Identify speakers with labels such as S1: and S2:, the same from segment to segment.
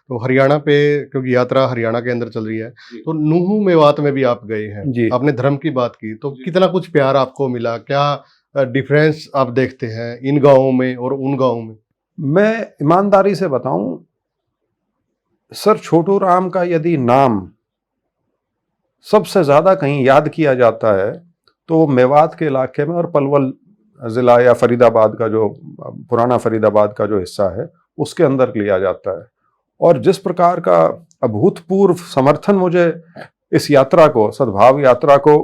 S1: तो हरियाणा पे, क्योंकि यात्रा हरियाणा के अंदर चल रही है,
S2: जी।
S1: तो नूहू मेवात में भी आप गए हैं।
S2: जी।
S1: आपने धर्म की बात की, तो
S2: जी।
S1: कितना कुछ प्यार आपको मिला? क्या डिफरेंस आप देखते हैं इन गाँवों में और उन गाँवों में?
S2: मैं ईमानदारी से बताऊं, सर छोटू राम का यदि नाम सबसे ज्यादा कहीं याद किया जाता है तो वो मेवात के इलाके में और पलवल जिला या फरीदाबाद का जो पुराना फरीदाबाद का जो हिस्सा है उसके अंदर लिया जाता है। और जिस प्रकार का अभूतपूर्व समर्थन मुझे इस यात्रा को, सद्भाव यात्रा को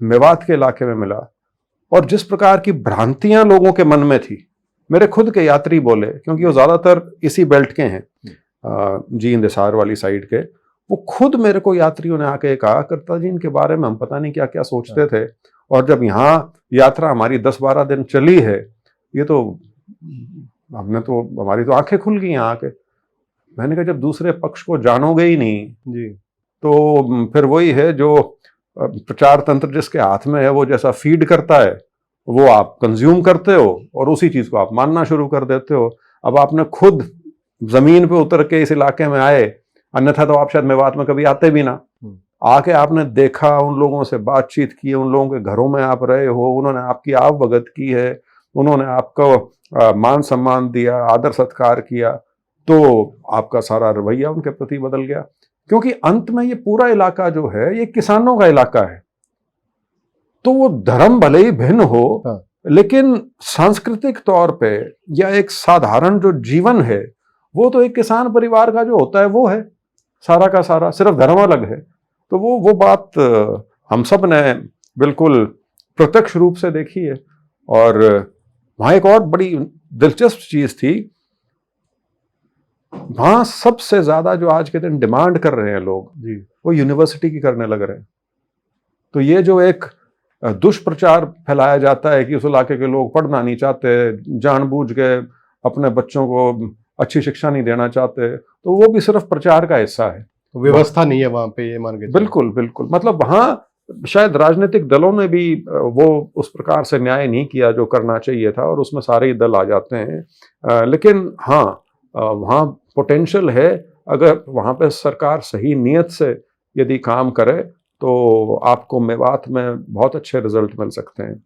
S2: मेवात के इलाके में मिला, और जिस प्रकार की भ्रांतियां लोगों के मन में थी, मेरे खुद के यात्री बोले, क्योंकि वो ज्यादातर इसी बेल्ट के हैं, जींद हिसार वाली साइड के, वो खुद मेरे को यात्रियों ने आके कहा, करता जी इनके बारे में हम पता नहीं क्या क्या सोचते थे, और जब यहाँ यात्रा हमारी 10-12 दिन चली है, ये तो हमने तो, हमारी तो आंखें खुल गई यहाँ आके। मैंने कहा जब दूसरे पक्ष को जानोगे ही नहीं
S1: जी।
S2: तो फिर वही है जो प्रचार तंत्र जिसके हाथ में है, वो जैसा फीड करता है वो आप कंज्यूम करते हो और उसी चीज को आप मानना शुरू कर देते हो। अब आपने खुद जमीन पे उतर के इस इलाके में आए, अन्यथा तो आप शायद मेवात में कभी आते भी ना। आके आपने देखा, उन लोगों से बातचीत की, उन लोगों के घरों में आप रहे हो, उन्होंने आपकी आवभगत की है, उन्होंने आपको मान सम्मान दिया, आदर सत्कार किया, तो आपका सारा रवैया उनके प्रति बदल गया। क्योंकि अंत में ये पूरा इलाका जो है ये किसानों का इलाका है, तो वो धर्म भले ही भिन्न हो, लेकिन सांस्कृतिक तौर पे या एक साधारण जो जीवन है वो तो एक किसान परिवार का जो होता है वो है सारा का सारा, सिर्फ धर्म अलग है। तो वो बात हम सब ने बिल्कुल प्रत्यक्ष रूप से देखी है। और वहां एक और बड़ी दिलचस्प चीज थी, वहां सबसे ज्यादा जो आज के दिन डिमांड कर रहे हैं लोग जी, वो यूनिवर्सिटी की करने लग रहे हैं। तो ये जो एक दुष्प्रचार फैलाया जाता है कि उस इलाके के लोग पढ़ना नहीं चाहते, जानबूझ के अपने बच्चों को अच्छी शिक्षा नहीं देना चाहते, तो वो भी सिर्फ प्रचार का हिस्सा है।
S1: तो व्यवस्था नहीं है वहां पे, ये मान के चलो।
S2: बिल्कुल बिल्कुल, मतलब वहां शायद राजनीतिक दलों ने भी वो उस प्रकार से न्याय नहीं किया जो करना चाहिए था, और उसमें सारे ही दल आ जाते हैं। लेकिन हाँ, वहाँ पोटेंशियल है, अगर वहाँ पे सरकार सही नीयत से यदि काम करे तो आपको मेवात में बहुत अच्छे रिजल्ट मिल सकते हैं।